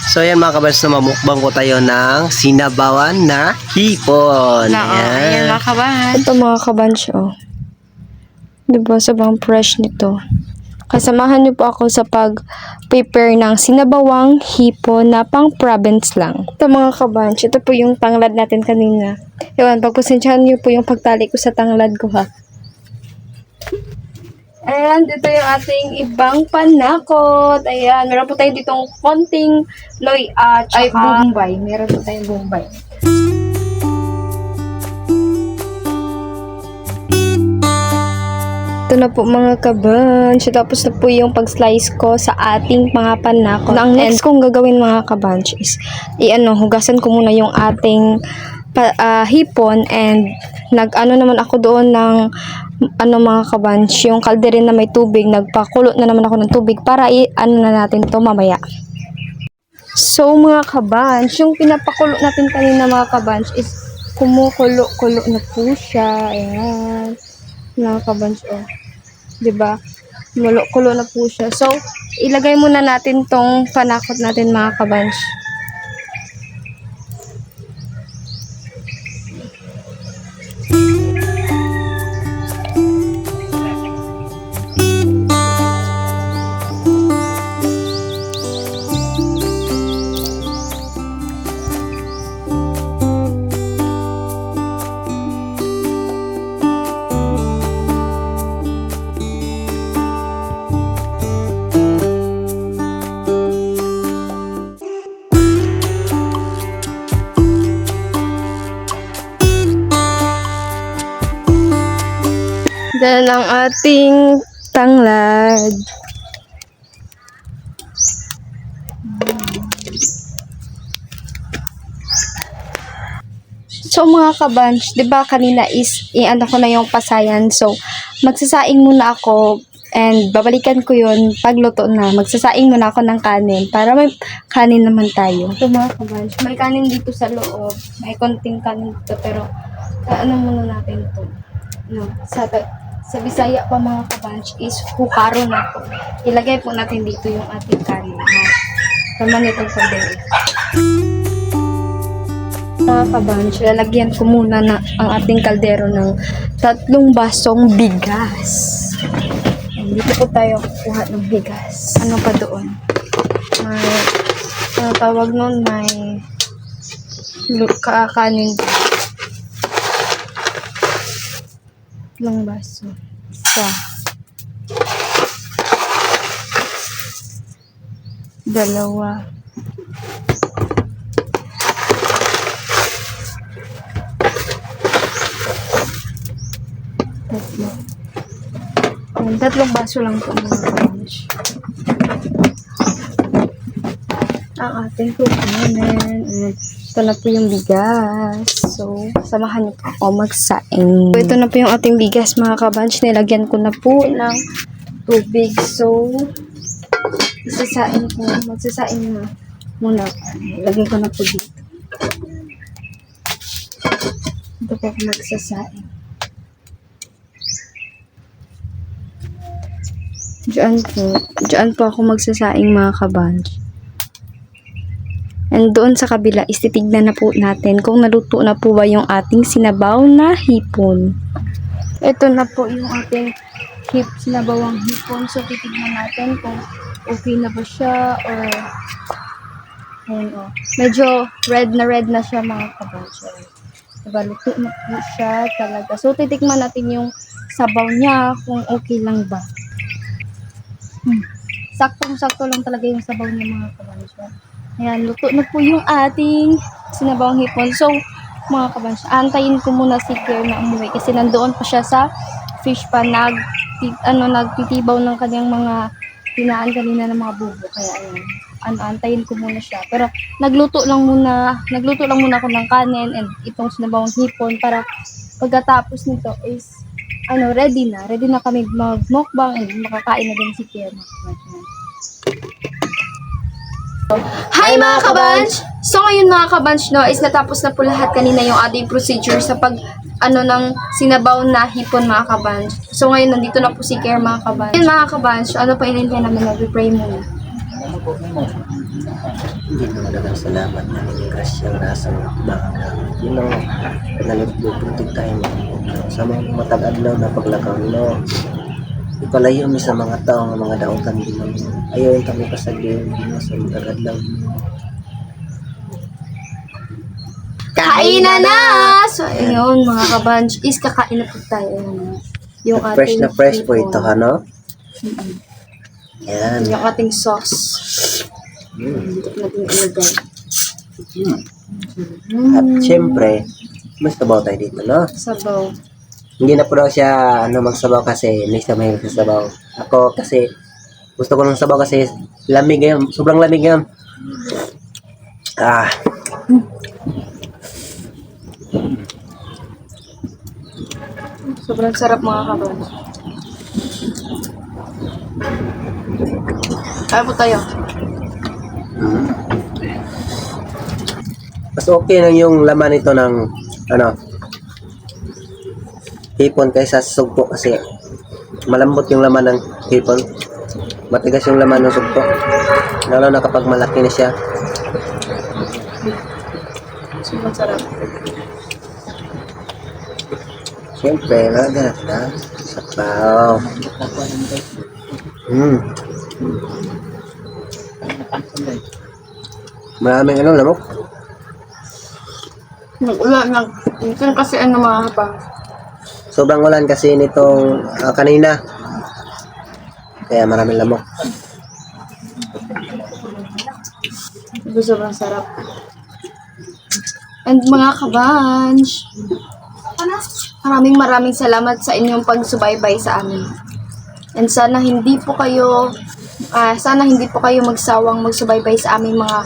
So ayan mga kabans, na mamukbang ko tayo ng sinabawan na hipon. Ayan mga kabahan. Ito mga kabanch, oh. Diba, sobrang fresh nito. Kasamahan niyo po ako sa pag-prepare ng sinabawang hipon na pang province lang. Ito mga kabanch, ito po yung tanglad natin kanina. Ewan, pagpasensyahan niyo po yung pagtali ko sa tanglad ko ha. And ito yung ating ibang panakot. Ayan, meron po tayo ditong konting loy at bombay. Meron po tayong bombay. Ito na po mga kabanch. Tapos na po yung pag-slice ko sa ating mga panakot. Ang next kong gagawin mga kabanch is hugasan ko muna yung ating hipon and naman ako doon ng mga kabanch, yung kalderin na may tubig, nagpakulo na naman ako ng tubig para na natin to mamaya. So mga kabanch, yung pinapakulo natin kanina mga kabanch is kumukulo-kulo na po siya. Ayan. Mga kabanch, oh. Diba? Kumulo-kulo na po siya. So, ilagay muna natin tong panakot natin mga kabanch. Then, ang ating tanglad. So, mga kabanch, di ba kanina is, ko na yung pasayan. So, magsasaing muna ako and babalikan ko yun pagluto na. Magsasaing muna ako ng kanin para may kanin naman tayo. So, mga kabanch, may kanin dito sa loob. May konting kanin dito, pero muna natin ito. Sa Bisaya pa mga kabanch is hukaro na po. Ilagay po natin dito yung ating kanin. Naman itong kaldero. Mga kabanch, lalagyan ko muna na ang ating kaldero ng 3 basong bigas. Dito po tayo kukuha ng bigas. Ano pa doon? May, tawag nun, may kanin doon. 3 baso. Isa. 2. 3. 3 baso lang po mga kabanch. Ang ating kukunin. Ito na po yung bigas. So, samahan niyo po ako magsaing. So, ito na po yung ating bigas mga kabanch. Nilagyan ko na po ng tubig. So, magsasaing na muna. Lagyan ko na po dito. Ito po ako magsasaing. Diyan po ako magsasaing mga kabanch. And doon sa kabila, titignan na po natin kung naluto na po ba yung ating sinabaw na hipon. Ito na po yung ating sinabawang hipon. So, titignan natin kung okay na ba siya or medyo red na siya mga kabanch. Diba, luto na po siya talaga. So, titikman natin yung sabaw niya kung okay lang ba. Saktong-sakto lang talaga yung sabaw niya mga kabanch. Ayan, luto na po yung ating sinabawang hipon. So, mga kabanch, antayin ko muna si Claire na umuwi kasi nandoon pa siya sa fish pan, nagtitibaw ng kanyang mga tinaan kanina ng mga bubo. Kaya ayan, antayin ko muna siya. Pero nagluto lang muna ako ng kanin and itong sinabawang hipon para pagkatapos nito is ready na kami mag-mukbang and makakain na din si Claire. Hi mga kabanch! So ngayon mga kabanch is natapos na po lahat kanina yung ating procedure sa ng sinabaw na hipon mga kabanch. So ngayon nandito na po si Claire mga kabanch. Ngayon mga kabanch, ano pa inintay namin, mag-pray muna. Hindi naman dagang salamat na yung grasyang nasa mga yun ang nalipuputid tayo sa mga matag-adlaw na paglakaw no. Ipalayo mi sa mga tao nga mga daotan din naman. Ayaw kami pasagin sa matag-adlaw. Kainan na! So, ayun, mga kabanch, is kakain na po tayo. Ayun, yung Fresh na fresh po hipon. ito ha no. Yan. Yung ating sauce. Dito natin ilagay. At syempre, mas sabaw tayo dito no. Sabaw. Hindi na po daw siya magsabaw kasi hindi siya mahilig sa sabaw. Ako kasi gusto ko ng sabaw kasi lamig ngayon. Sobrang lamig ngayon. Ah. Sobrang sarap mga kabanch. Kaya po tayo. Mas okay lang yung laman nito ng hipon kaysa sa sugpo kasi malambot yung laman ng hipon. Matigas yung laman ng sugpo. Lalo na kapag malaki na siya. Sobrang sarap. Siyempre, lagat na. Sabaw. Maraming lamok. Nag-ulan lang. Minsan kasi mga kabanch. Sobrang ulan kasi nitong kanina. Kaya maraming lamok. Sobrang sarap. And mga kabanch, maraming salamat sa inyong pagsubaybay sa amin. And sana hindi po kayo magsawang magsubaybay sa aming mga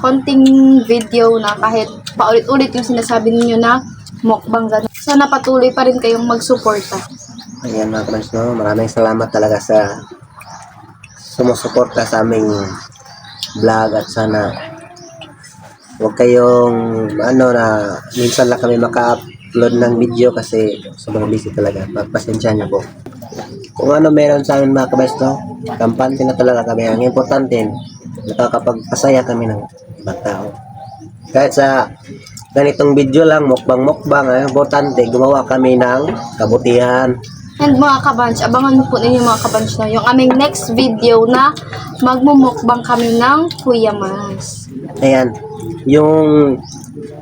konting video na kahit paulit-ulit yung sinasabi ninyo na mukbang ganun. Sana patuloy pa rin kayong magsuporta. Ayan mga friends, no? Maraming salamat talaga sa sumusuporta sa aming vlog at sana huwag kayong na minsan lang kami maka-upload ng video kasi sobrang busy talaga. Pagpasensya niyo po. Kung meron sa amin mga kabes, no? Kampante na talaga kami. Ang importante, nakakapagpasaya kami ng ibang tao. Kahit sa ganitong video lang, mukbang, ang importante, gumawa kami ng kabutihan. And mga kabanch, abangan po ninyo mga kabanch na yung aming next video na magmumukbang kami ng Kuya Mas. Ayan, yung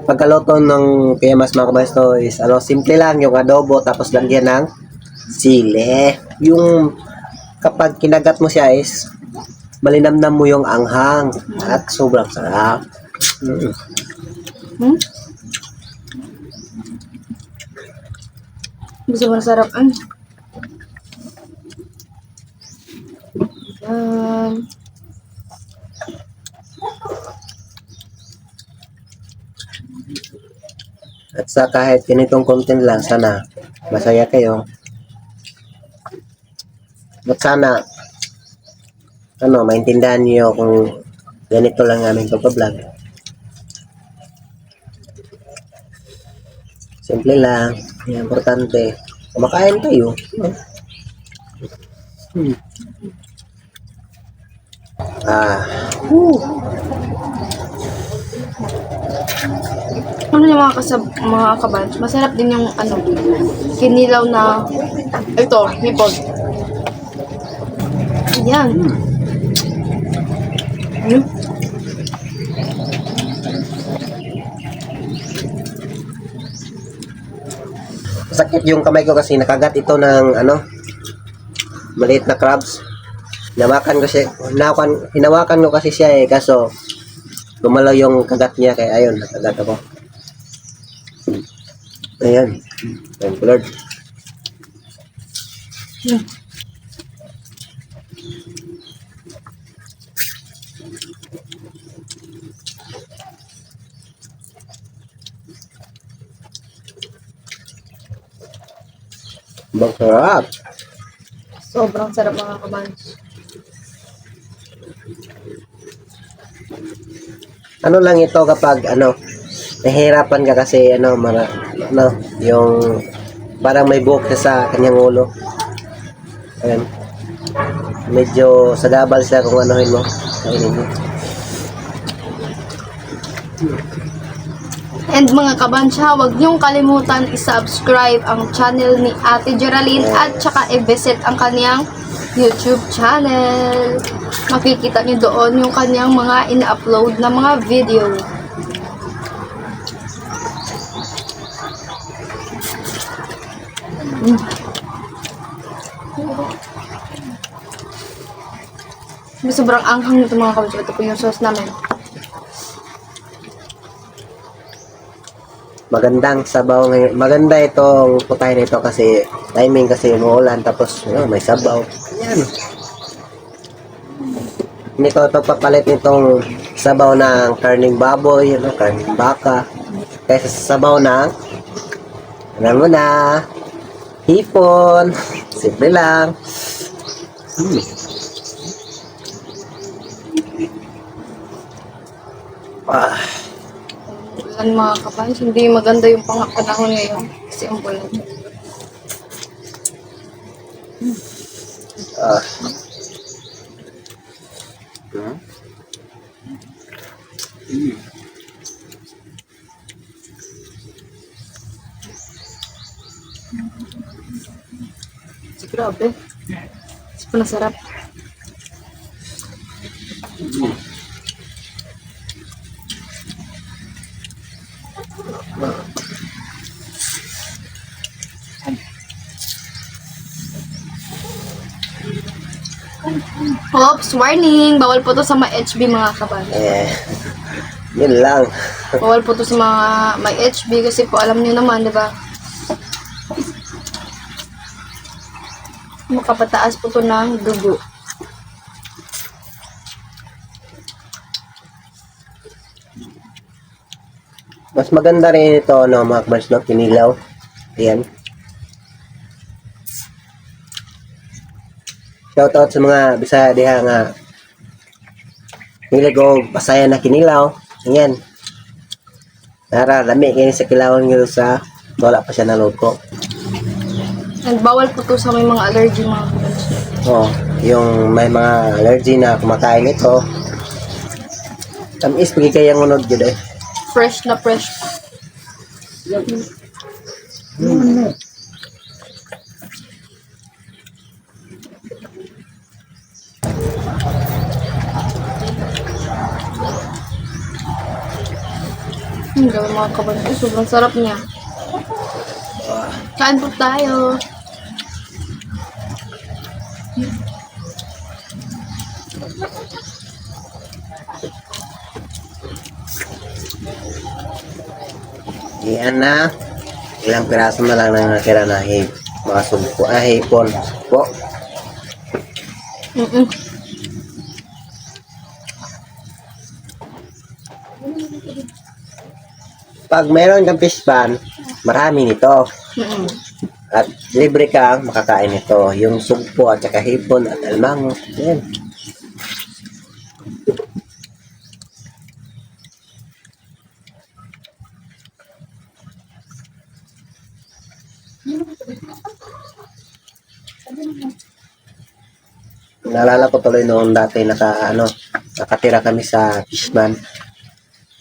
pagkaluto ng Kuya Mas mga kabes, no, is simple lang, yung adobo, tapos lagyan ng sili. Yung kapag kinagat mo siya is malinamnam mo yung anghang at sobrang sarap. Sobrang sarap. At sa kahit ganitong content lang, sana masaya kayo. At sana maintindihan niyo kung ganito lang aming pagpa-vlog. Simple lang. Yung importante, kumakain kayo. Ano yung mga kabanch? Masarap din yung kinilaw na ito, hipon. Ayan. Sakit yung kamay ko kasi nakagat ito ng maliit na crabs. Hinawakan ko kasi siya kaso gumalaw yung kagat niya kaya ayun, nakagat ako. Ayan. Thank you, Lord. Bang sarap. Sobrang sarap mga kabanch. Ano lang ito kapag nahihirapan ka kasi yung parang may buhok na sa kanyang ulo. Ayan. medyo sagabal siya kung anuhin mo. Kainin mo. And mga kabansya, huwag niyong kalimutan i-subscribe ang channel ni Ate Geraldine at saka i-visit ang kaniyang YouTube channel. Makikita niyo doon yung kaniyang mga ina-upload na mga video. Sobrang anghang nito mga kabansya. Ito po yung sauce namin. Magandang sabaw ngayon. Maganda itong putahe nito kasi timing kasi umuulan tapos may sabaw. Yan. Hindi ko ito papalit nitong sabaw ng karning baboy, karning baka. Kaysa sa sabaw ng alam mo na, hipon. Simple lang. Ah. Ulan mga kabansya, hindi maganda yung panahon ngayon kasi ang ulan. Ah. Grabe. Super sarap. Oops, warning! Bawal po to sa mga HB mga kabansya. Yun lang. Bawal po to sa mga may HB kasi po alam niyo naman, di ba? Makapataas po to ng dugo. Mas maganda rin ito, mga kabars, kinilaw. Ayan. Shoutout sa mga Bisaya diha nga hilig o pasaya na kinilaw. Ayan. Nara, lami kayo sa kilawon nyo sa wala pa siya naluto. And bawal po to sa may mga allergy mga kabansya. Oh, yung may mga allergy na kumakain ito. Tamis pagi kayang unod yun eh. Fresh na fresh. Gawin mga kabansya. Sobrang sarap niya. Kain po tayo. Iyan na. Ilang piraso na lang na natira na mga sumpo. Hipon po. Pag meron kang fish pan, marami nito. At libre kang makakain nito. Yung sugpo at saka hipon at almango. Yan. Naalala ko tuloy noon dati nakatira kami sa fishman.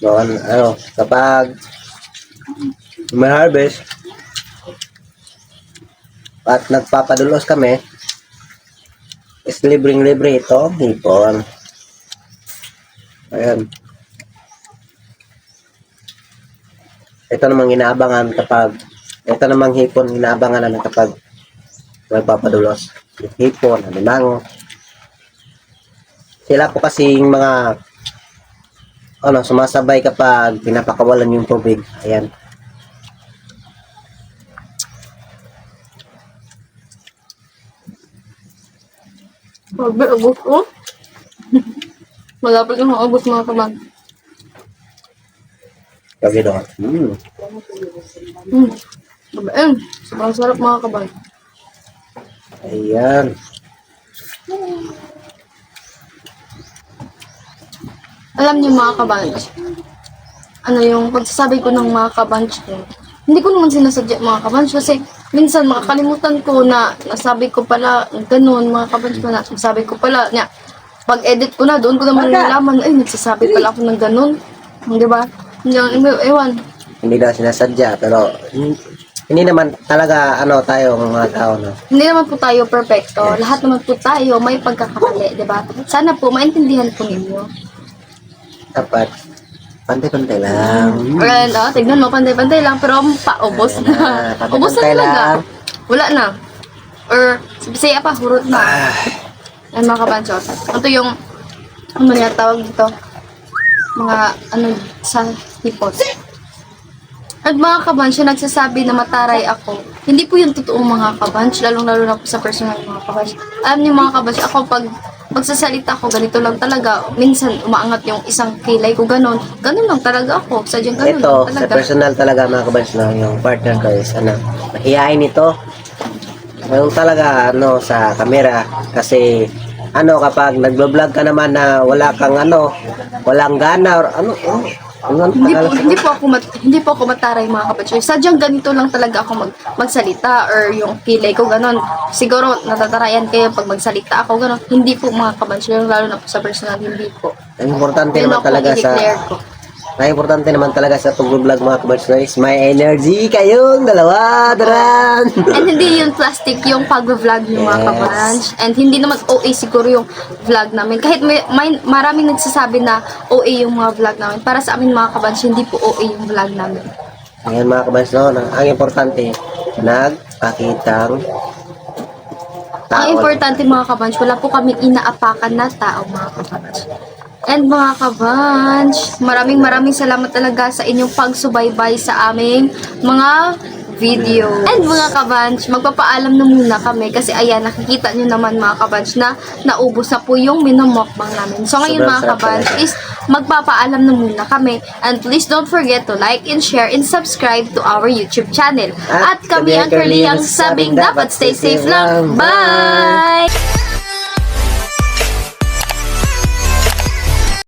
Noon, kapag may harvest at nagpapadulos kami, is libreng-libre ito, hipon. Ayan. Ito namang inaabangan ito namang hipon, inaabangan namin kapag nagpapadulos. Hipon, alimango. Sila po kasing mga sumasabay kapag pinapakawalan yung tubig. Ayan. Sabi, ubos ko. Malapit yung ubos mga kaban. Lagi doon. Sobrang sarap mga kaban. Ayan. Alam niyo mga kabanch, yung pagsasabi ko ng mga kabanch ko, hindi ko naman sinasadya mga kabanch kasi minsan makakalimutan ko na nasabi ko pala ganun, mga kabans ko na nasabi ko pala niya. Pag edit ko na, doon ko naman nalaman, ay, nagsasabi pala ako ng ganun. Di ba? Ewan. Hindi daw sinasadya, pero hindi naman talaga tayo mga tao, no? Hindi naman po tayo perfecto. Lahat naman po tayo may pagkakamali, di ba? Sana po maintindihan po ninyo. Dapat pantay-pantay lang. Well, tignan mo, pantay-pantay lang, pero paubos na. Pantay-pantay Ubos na talaga. lang. Wala na. Or, bisaya pa, hurot na. Ay, mga kabansyo. Ito yung, ano niya tawag dito? Mga, sa hipos. At mga kabansyo, nagsasabi na mataray ako. Hindi po yung totoong mga kabansyo, lalong-lalo na po sa personal mga kabansyo. Alam niyo mga kabansyo, ako pag magsasalita ko, ganito lang talaga. Minsan, umaangat yung isang kilay ko, ganun. Ganun lang talaga ako. Sadyang ganun Ito, lang sa talaga. personal talaga mga kabans, no, yung partner ko is, mahihain ito. Yung talaga, sa camera. Kasi, kapag nagbo-vlog ka naman na wala kang, walang gana, or Hindi po ako mataray mga kabansyo. Sadyang ganito lang talaga ako magsalita or yung kilay ko ganun. Siguro natatarayan kayo pag magsalita ako ganun. Hindi po mga kabansyo, lalo na po sa personal, hindi po. ang importante Yun naman ako talaga i-declare ko. ang importante naman talaga sa pag-vlog mga kabans, no, is may energy kayong dalawa, daran. And hindi yung plastic yung pag-vlog yung mga Yes. kabans. And hindi naman OA siguro yung vlog namin. Kahit may maraming nagsasabi na OA yung mga vlog namin. Para sa amin mga kabans, hindi po OA yung vlog namin. Ngayon mga kabans, no, ang importante, nagpakitang tao. Ang importante mga kabans, wala po kaming inaapakan na tao mga kabans. And mga kabans, maraming salamat talaga sa inyong pagsubaybay sa aming mga video. And mga kabans, magpapaalam na muna kami kasi ayan, nakikita nyo naman mga kabans na naubos na po yung minamukbang namin. So ngayon Sobrang mga sarap kabans talaga. is magpapaalam na muna kami. And please don't forget to like and share and subscribe to our YouTube channel. At kami ang Curly ang sabing dapat stay safe lang. Bye!